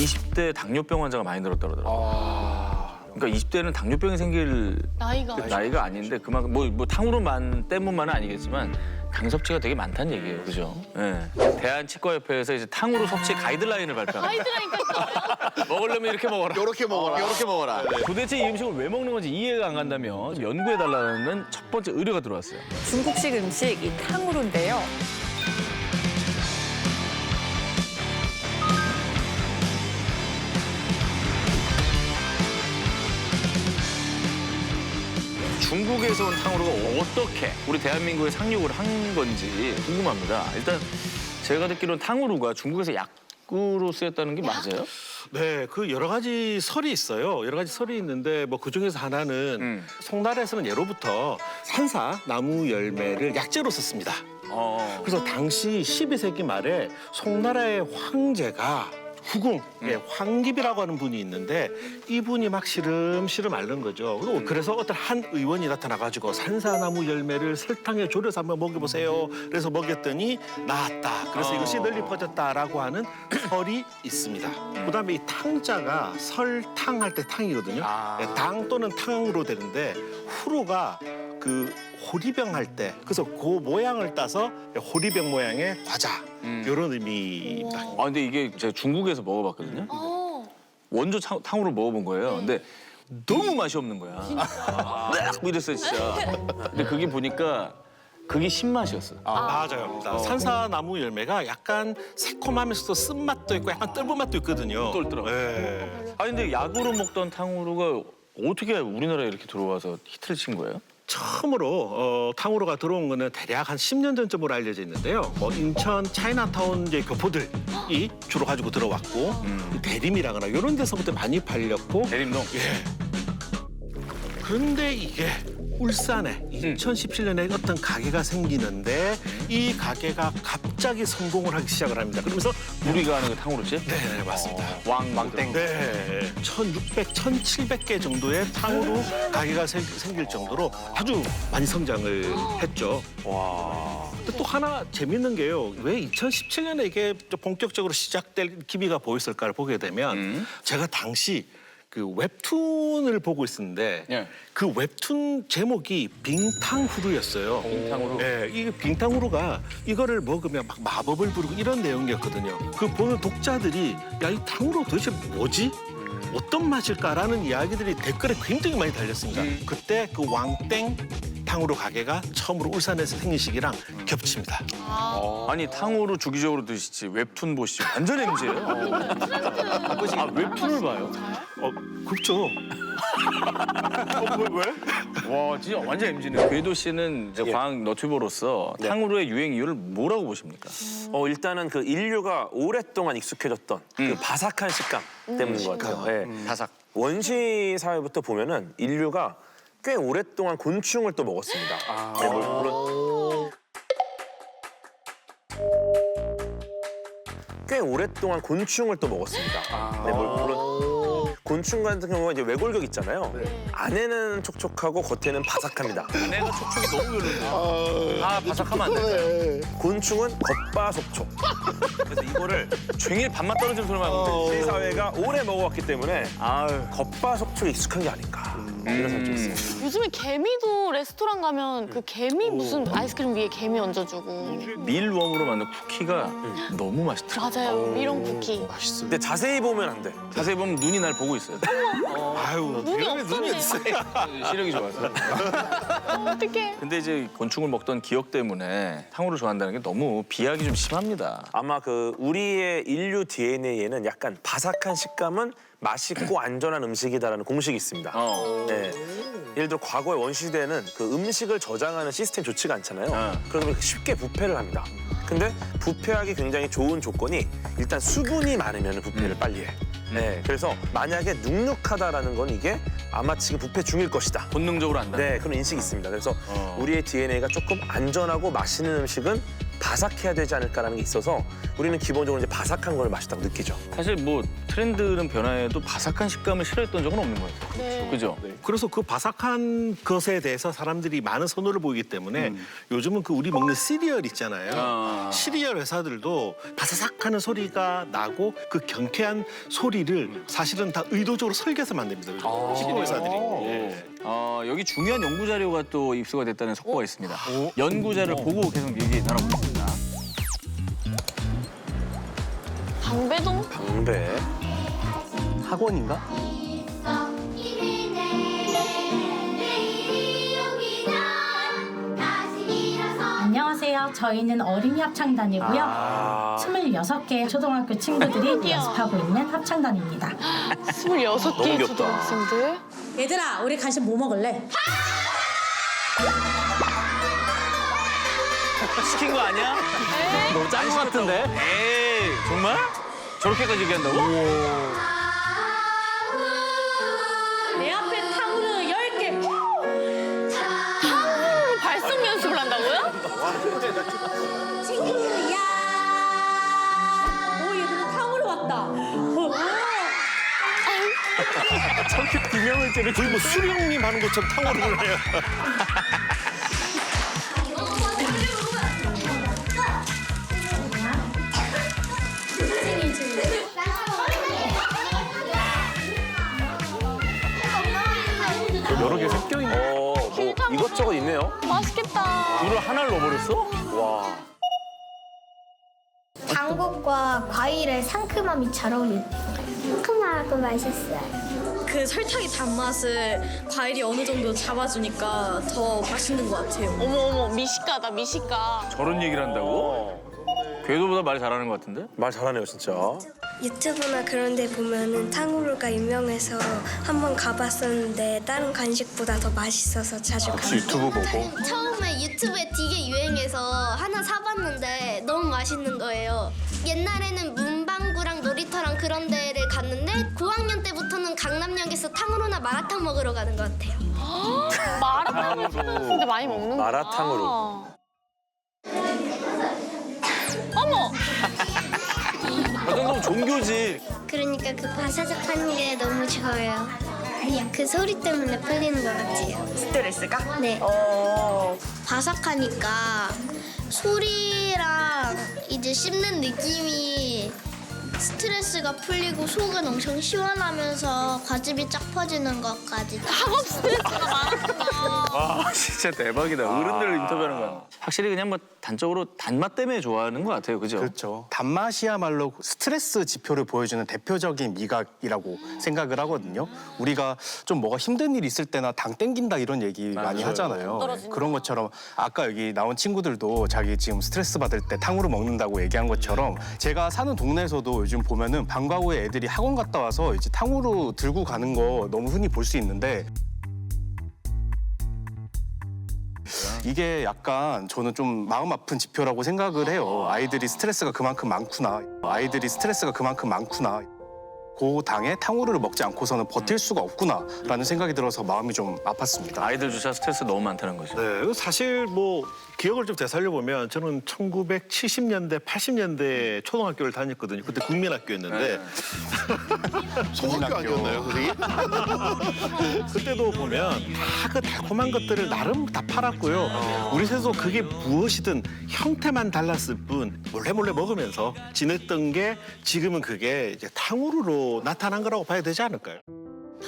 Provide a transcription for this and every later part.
20대 당뇨병 환자가 많이 늘었다고 그러더라고요. 그러니까 20대는 당뇨병이 생길 나이가 아닌데 그만큼 뭐 탕후루만 때문만은 아니겠지만 당 섭취가 되게 많다는 얘기예요, 그죠? 예. 대한치과협회에서 이제 탕후루 섭취 가이드라인을 발표합니다. 가이드라인까지. 먹으려면 이렇게 먹어라. 요렇게 먹어라. 요렇게 먹어라. 도대체 이 음식을 왜 먹는 건지 이해가 안 간다면 연구해달라는 첫 번째 의뢰가 들어왔어요. 중국식 음식 이 탕후루인데요. 중국에서 온 탕후루가 어떻게 우리 대한민국에 상륙을 한 건지 궁금합니다. 일단 제가 듣기로는 탕후루가 중국에서 약으로 쓰였다는 게 맞아요? 네, 그 여러 가지 설이 있어요. 여러 가지 설이 있는데 뭐 그중에서 하나는 송나라에서는 예로부터 산사 나무 열매를 약재로 썼습니다. 그래서 당시 12세기 말에 송나라의 황제가 후궁, 황깁이라고 하는 분이 있는데 이분이 막 시름시름 앓는 거죠. 그래서 어떤 한 의원이 나타나가지고 산사나무 열매를 설탕에 졸여서 한번 먹여보세요. 그래서 먹였더니 나았다. 그래서 이것이 널리 퍼졌다라고 하는 설이 있습니다. 그다음에 이 탕자가 설탕할 때 탕이거든요. 당 또는 탕으로 되는데 후루가 그 호리병 할 때 그래서 그 모양을 따서 호리병 모양의 과자 이런 의미입니다. 아 근데 이게 제가 중국에서 먹어봤거든요. 원조 탕후루 먹어본 거예요. 근데 너무 맛이 없는 거야. 뭐 이랬어요 진짜. 근데 그게 보니까 그게 신맛이었어. 맞아요. 산사나무 열매가 약간 새콤하면서도 쓴맛도 있고 약간 떫은 맛도 있거든요. 똘똘하고. 네. 아니 근데 약으로 먹던 탕후루가 어떻게 우리나라에 이렇게 들어와서 히트를 친 거예요? 처음으로 탕후루가 들어온 거는 대략 한 10년 전쯤으로 알려져 있는데요. 뭐 인천 차이나타운 이제 교포들이 주로 가지고 들어왔고 대림이라거나 이런 데서부터 많이 팔렸고 대림동. 예. 그런데 이게 울산에 2017년에 어떤 가게가 생기는데 이 가게가 갑자기 성공을 하기 시작을 합니다. 그러면서 우리가 아는 그 탕후루집? 네, 맞습니다. 왕땡. 네, 1,600, 1,700개 정도의 탕후루 가게가 생길 정도로 아주 많이 성장을 했죠. 근데 또 하나 재밌는 게요. 왜 2017년에 이게 좀 본격적으로 시작될 기미가 보였을까를 보게 되면 제가 당시 그 웹툰을 보고 있었는데 예. 그 웹툰 제목이 빙탕후루였어요. 빙탕후루? 네, 이 빙탕후루가 이거를 먹으면 막 마법을 부르고 이런 내용이었거든요. 그 보는 독자들이 야, 이 탕후루 도대체 뭐지? 어떤 맛일까라는 이야기들이 댓글에 굉장히 많이 달렸습니다. 그때 그 왕땡 탕후루 가게가 처음으로 울산에서 생긴 시기랑 겹칩니다. 아니 탕후루 주기적으로 드시지 웹툰 보시지 완전 MZ예요. 아 웹툰을 봐요? 그렇죠. 왜? 와 진짜 완전 MZ네. 궤도 씨는 이제 과학 너튜버로서 탕후루의 유행 이유를 뭐라고 보십니까? 일단은 그 인류가 오랫동안 익숙해졌던 그 바삭한 식감 때문인 것 같아요. 네. 바삭. 원시 사회부터 보면은 인류가 꽤 오랫동안 곤충을 또 먹었습니다. 네, 물론 꽤 오랫동안 곤충을 또 먹었습니다. 네, 물론 곤충 같은 경우가 이제 외골격 있잖아요. 안에는 촉촉하고 겉에는 바삭합니다. 내가 촉촉이 너무 별로인데. 아 바삭하면 안 돼. 곤충은 겉바속촉. 그래서 이거를 종일 밥맛 떨어지는 소리만 하고. 우리 사회가 오래 먹어왔기 때문에 아유. 겉바속촉에 익숙한 게 아닌가 이런 생각이 좀 있어요. 요즘에 개미도 레스토랑 가면 그 개미 무슨 아이스크림 위에 개미 얹어주고. 밀웜으로 만든 쿠키가 너무 맛있더라. 맞아요. 이런 쿠키. 근데 자세히 보면 안 돼. 자세히 보면 눈이 날 보고 있어요. 아유, 눈이 이런 눈이 없었네. 있어요. 시력이 좋아서. 어떡해. 근데 이제 곤충을 먹던 기억 때문에 탕후루 좋아한다는 게 너무 비약이 좀 심합니다. 아마 그 우리의 인류 DNA에는 약간 바삭한 식감은 맛있고 안전한 음식이다라는 공식이 있습니다. 네. 예를 들어 과거의 원시시대에는 그 음식을 저장하는 시스템이 좋지가 않잖아요. 그러다 보니까 쉽게 부패를 합니다. 근데 부패하기 굉장히 좋은 조건이 일단 수분이 많으면 부패를 빨리 해. 네, 그래서 만약에 눅눅하다라는 건 이게 아마 지금 부패 중일 것이다. 본능적으로 안다. 네, 그런 인식이 있습니다. 그래서 우리의 DNA가 조금 안전하고 맛있는 음식은 바삭해야 되지 않을까라는 게 있어서 우리는 기본적으로 이제 바삭한 걸 맛있다고 느끼죠. 사실 뭐 트렌드는 변화해도 바삭한 식감을 싫어했던 적은 없는 것 같아요. 네. 그죠? 그래서 그 바삭한 것에 대해서 사람들이 많은 선호를 보이기 때문에 요즘은 그 우리 먹는 시리얼 있잖아요. 시리얼 회사들도 바사삭하는 소리가 나고 그 경쾌한 소리를 사실은 다 의도적으로 설계해서 만듭니다. 시리얼 회사들이. 예. 여기 중요한 연구 자료가 또 입수가 됐다는 속보가 있습니다. 연구자를 보고 계속 얘기 나눠보겠습니다. 방배동? 방배. 학원인가? 안녕하세요. 저희는 어린이 합창단이고요. 26개 초등학교 친구들이 연습하고 있는 합창단입니다. 26개의 너무 귀엽다. 초등학생들. 얘들아, 우리 간식 뭐 먹을래? 시킨 거 아니야? 너무 짠 거 같은데? 에이, 정말? 저렇게까지 얘기한다고? 내 앞에 탕후루 10개. 탕후루 발성 연습을 한다고요? 친구야. 오, 얘들아 탕후루 왔다. 저렇게 비명을 지르 거의 뭐 수령님 하는 것처럼 탕후루를 해요. 여러 개 섞여 있네. 뭐 이것저것 있네요. 맛있겠다. 물을 하나를 넣어버렸어? 와. 당국과 과일의 상큼함이 잘 어울려요. 상큼하고 맛있어요. 그 설탕의 단맛을 과일이 어느 정도 잡아주니까 더 맛있는 것 같아요. 어머 미식가다 미식가. 저런 얘기를 한다고? 궤도보다 말 잘하는 것 같은데? 말 잘하네요, 진짜. 유튜브나 그런 데 보면은 탕후루가 유명해서 한번 가봤었는데 다른 간식보다 더 맛있어서 자주 가요. 유튜브 보고. 처음에 유튜브에 되게 유행해서 하나 사봤는데 너무 맛있는 거예요. 옛날에는 문방구랑 놀이터랑 그런 데를 갔는데 고학년 때부터는 강남역에서 탕후루나 마라탕 먹으러 가는 것 같아요. 마라탕을 초등학생들 많이 먹는구나. 마라탕으로. 어머! 그 정도면 종교지. 그러니까 그 바사삭한 게 너무 좋아요. 그 소리 때문에 풀리는 것 같아요. 스트레스가? 네. 바삭하니까 소리랑 이제 씹는 느낌이 스트레스가 풀리고 속은 엄청 시원하면서 과즙이 쫙 퍼지는 것까지. 학업 스트레스가 많았구나. 와, 진짜 대박이다. 어른들 인터뷰하는 거야. 확실히 그냥 뭐 단적으로 단맛 때문에 좋아하는 것 같아요. 그죠? 그렇죠. 단맛이야말로 스트레스 지표를 보여주는 대표적인 미각이라고 생각을 하거든요. 우리가 좀 뭐가 힘든 일 있을 때나 당 땡긴다 이런 얘기 많이 하잖아요. 그런 것처럼 아까 여기 나온 친구들도 자기 지금 스트레스 받을 때 탕후루 먹는다고 얘기한 것처럼 제가 사는 동네에서도 요즘 보면은 방과 후에 애들이 학원 갔다 와서 이제 탕후루 들고 가는 거 너무 흔히 볼 수 있는데 이게 약간 저는 좀 마음 아픈 지표라고 생각을 해요. 아이들이 스트레스가 그만큼 많구나. 고당에 탕후루를 먹지 않고서는 버틸 수가 없구나라는 생각이 들어서 마음이 좀 아팠습니다. 아이들조차 스트레스 너무 많다는 거죠. 네, 사실 뭐 기억을 좀 되살려보면 저는 1970년대, 80년대 초등학교를 다녔거든요. 그때 국민학교였는데 소학교 아니었나요, 그게? 그때도 보면 다 그 달콤한 것들을 나름 다 팔았고요. 우리 세도 그게 무엇이든 형태만 달랐을 뿐 몰래 먹으면서 지냈던 게 지금은 그게 이제 탕후루로 나타난 거라고 봐야 되지 않을까요?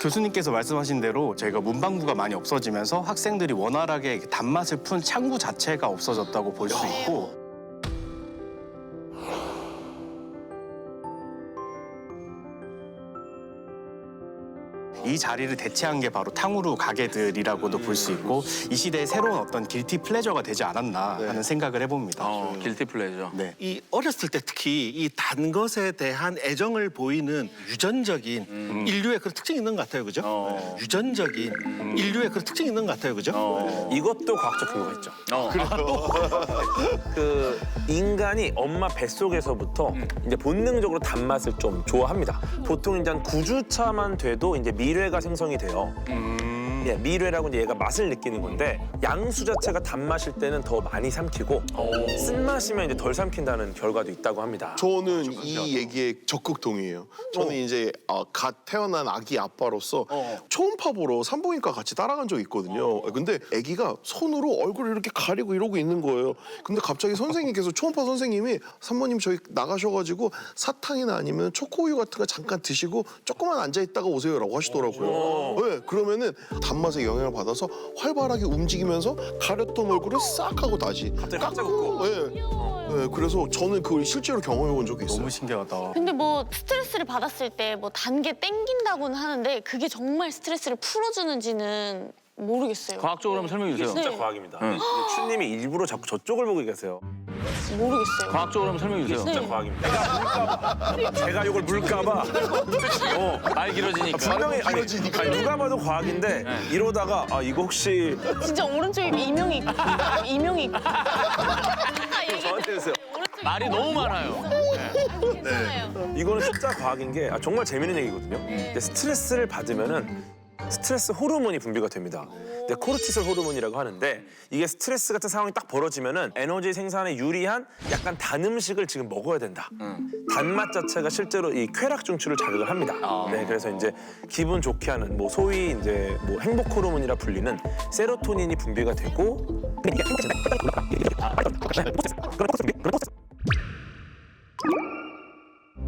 교수님께서 말씀하신 대로 저희가 문방구가 많이 없어지면서 학생들이 원활하게 단맛을 푼 창구 자체가 없어졌다고 볼 수 있고 이 자리를 대체한 게 바로 탕후루 가게들이라고도 볼 수 있고 이 시대의 새로운 어떤 길티 플레저가 되지 않았나 하는 생각을 해봅니다. 길티 플레이죠. 네. 이 어렸을 때 특히 이 단 것에 대한 애정을 보이는 유전적인 인류의 그런 특징이 있는 것 같아요, 그죠? 유전적인 인류의 그런 특징이 있는 것 같아요, 그죠? 이것도 과학적 근거가 있죠. 그 인간이 엄마 뱃속에서부터 이제 본능적으로 단맛을 좀 좋아합니다. 보통 이제 한 9주차만 돼도 이제 미뢰가 생성이 돼요. 예, 미뢰라고 이제 얘가 맛을 느끼는 건데 양수 자체가 단맛일 때는 더 많이 삼키고 쓴맛이면 이제 덜 삼킨다는 결과도 있다고 합니다. 저는 이 얘기에 적극 동의해요. 저는 이제 갓 태어난 아기 아빠로서 초음파 보러 산부인과 같이 따라간 적이 있거든요. 근데 아기가 손으로 얼굴을 이렇게 가리고 이러고 있는 거예요. 근데 갑자기 선생님께서 초음파 선생님이 산모님 저희 나가셔가지고 사탕이나 아니면 초코우유 같은 거 잠깐 드시고 조금만 앉아 있다가 오세요라고 하시더라고요. 네, 그러면은 단맛에 영향을 받아서 활발하게 움직이면서 가렸던 얼굴을 싹 하고 다시 깜짝 웃고. 네, 그래서 저는 그걸 실제로 경험해 본 적이 있어요. 너무 신기하다. 근데 뭐 스트레스를 받았을 때 뭐 단 게 땡긴다고는 하는데 그게 정말 스트레스를 풀어주는지는 모르겠어요. 과학적으로 한번 설명해 이게 주세요. 진짜 과학입니다. 추님이 일부러 자꾸 저쪽을 보고 계세요. 모르겠어요. 과학적으로 한번 설명해 이게 주세요. 진짜 과학입니다. 제가 이걸 물까봐. 말 길어지니까. 분명히 아니 누가 봐도 과학인데 이러다가 이거 혹시 진짜 오른쪽에 이명이 있고 이명이 있고. 저한테 주세요. 말이 너무 많아요. 괜찮아요. 이거는 진짜 과학인 게 정말 재밌는 얘기거든요. 근데 스트레스를 받으면은 스트레스 호르몬이 분비가 됩니다. 근데 코르티솔 호르몬이라고 하는데 이게 스트레스 같은 상황이 딱 벌어지면은 에너지 생산에 유리한 약간 단 음식을 지금 먹어야 된다. 단맛 자체가 실제로 이 쾌락 중추를 자극을 합니다. 네, 그래서 이제 기분 좋게 하는 뭐 소위 이제 뭐 행복 호르몬이라 불리는 세로토닌이 분비가 되고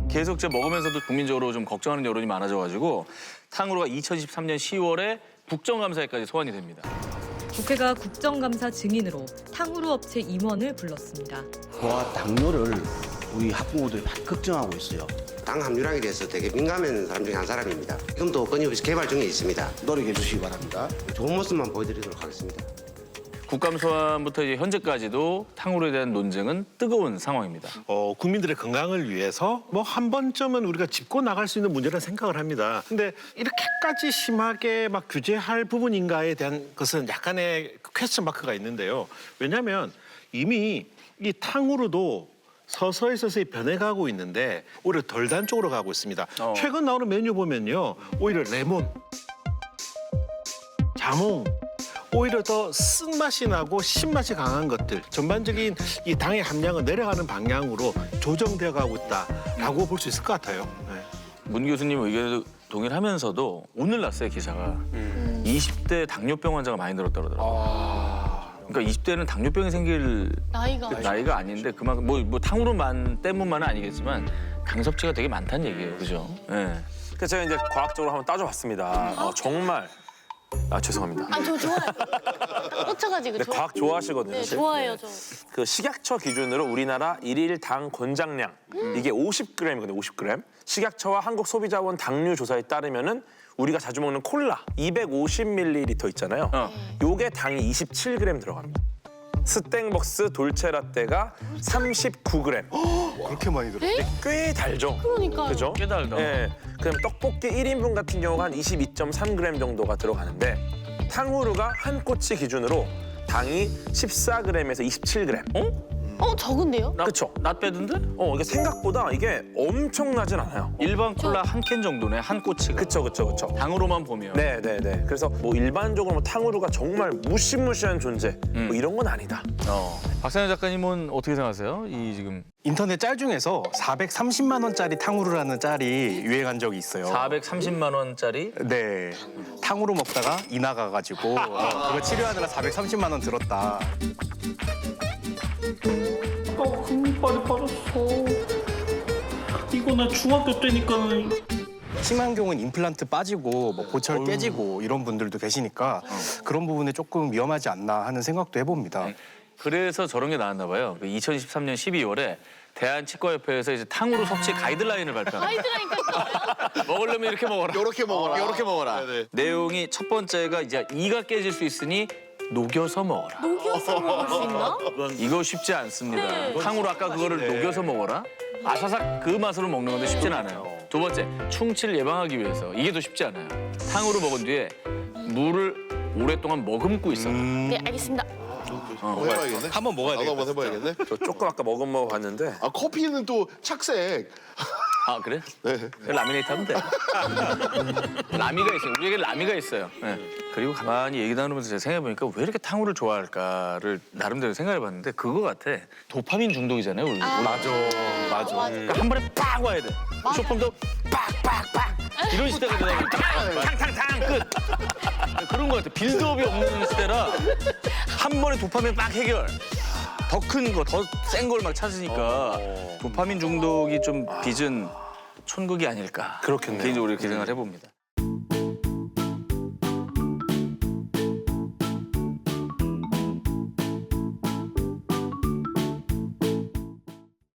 계속 제 먹으면서도 국민적으로 좀 걱정하는 여론이 많아져가지고 탕후루가 2013년 10월에 국정감사에까지 소환이 됩니다. 국회가 국정감사 증인으로 탕후루 업체 임원을 불렀습니다. 고와 당뇨를 우리 학부모들이 많이 걱정하고 있어요. 당 함유량에 대해서 되게 민감한 사람 중에 한 사람입니다. 지금도 끊임없이 개발 중에 있습니다. 노력해 주시기 바랍니다. 좋은 모습만 보여드리도록 하겠습니다. 국감 소환부터 이제 현재까지도 탕후루에 대한 논쟁은 뜨거운 상황입니다. 국민들의 건강을 위해서 뭐 한 번쯤은 우리가 짚고 나갈 수 있는 문제라는 생각을 합니다. 근데 이렇게까지 심하게 막 규제할 부분인가에 대한 것은 약간의 퀘스천 마크가 있는데요. 왜냐하면 이미 이 탕후루도 서서히 변해가고 있는데 오히려 덜 단 쪽으로 가고 있습니다. 최근 나오는 메뉴 보면요. 오히려 레몬, 자몽, 오히려 더 쓴맛이 나고 신맛이 강한 것들, 전반적인 이 당의 함량은 내려가는 방향으로 조정되어 가고 있다라고 볼 수 있을 것 같아요. 네. 문 교수님 의견에도 동의를 하면서도 오늘 났어요, 기사가. 20대 당뇨병 환자가 많이 늘었다더라고요. 그러니까 20대는 당뇨병이 생길 나이가 아닌데 그만큼 뭐 탕후루만 때문만은 아니겠지만 당 섭취가 되게 많다는 얘기예요, 그죠? 네. 그래서 제가 이제 과학적으로 한번 따져봤습니다. 정말 죄송합니다. 저 좋아요. 꽂혀가지고 근데 과학 좋아하시거든요. 네, 사실. 좋아해요, 저. 그 식약처 기준으로 우리나라 일일 당 권장량 이게 50g이거든요. 50g. 식약처와 한국소비자원 당류 조사에 따르면은 우리가 자주 먹는 콜라 250ml 있잖아요. 요게 당이 27g 들어갑니다. 스땡벅스 돌체라떼가 39g. 그렇게 많이 들어요? 꽤 달죠. 그러니까요. 그죠? 꽤 달다. 예. 그럼 떡볶이 1인분 같은 경우가 한 22.3g 정도가 들어가는데 탕후루가 한 꼬치 기준으로 당이 14g에서 27g. 적은데요? 그렇죠. 낫 빼던데? 이게 생각보다 이게 엄청나진 않아요. 일반 콜라 한 캔 정도네, 한 꼬치가. 그쵸. 당으로만 보면. 네네네. 그래서 뭐 일반적으로 뭐 탕후루가 정말 무시무시한 존재 뭐 이런 건 아니다. 박상현 작가님은 어떻게 생각하세요? 이 지금 인터넷 짤 중에서 430만 원짜리 탕후루라는 짤이 유행한 적이 있어요. 430만 원짜리? 네. 탕후루 먹다가 이 나가가지고 그거 치료하느라 430만 원 들었다. 금발이 빠졌어. 이거 나 중학교 때니까는. 심한 경우는 임플란트 빠지고 뭐 보철 깨지고 이런 분들도 계시니까 그런 부분에 조금 위험하지 않나 하는 생각도 해봅니다. 그래서 저런 게 나왔나 봐요. 2013년 12월에 대한치과협회에서 이제 탕후루 섭취 가이드라인을 발표합니다. 가이드라인까지 먹으려면 이렇게 먹어라. 이렇게 먹어라. 이렇게 먹어라. 네네. 내용이 첫 번째가 이제 이가 깨질 수 있으니 녹여서 먹어라. 녹여서 먹을 수 있나? 이거 쉽지 않습니다. 네. 탕후루 아까 그거를 녹여서 먹어라. 아사삭 그 맛으로 먹는 건데 쉽진 않아요. 두 번째, 충치를 예방하기 위해서 이게 더 쉽지 않아요. 탕후루 먹은 뒤에 물을 오랫동안 머금고 있어라. 네, 알겠습니다. 한번 해봐야겠네. 한번 먹어야 나도 되겠다. 한번 해봐야겠네. 저 조금 아까 먹은 거 봤는데 커피는 또 착색. 아 그래? 네. 라미네이트 하면 돼. 라미가 있어요. 우리에게 라미가 있어요. 네. 그리고 가만히 얘기 나누면서 제가 생각해보니까 왜 이렇게 탕후루를 좋아할까를 나름대로 생각해봤는데 그거 같아. 도파민 중독이잖아요. 우리. 맞아. 그러니까 한 번에 빡 와야 돼. 쇼폼도 빡빡빡 이런 시대가 되다 탕탕탕 끝. 그런 거 같아. 빌드업이 없는 시대라 한 번에 도파민 빡 해결. 더 큰 거, 더 센 걸 막 찾으니까 도파민 중독이 좀 빚은 촌극이 아닐까. 그렇겠네요. 개인적으로 이렇게 생각을 해봅니다.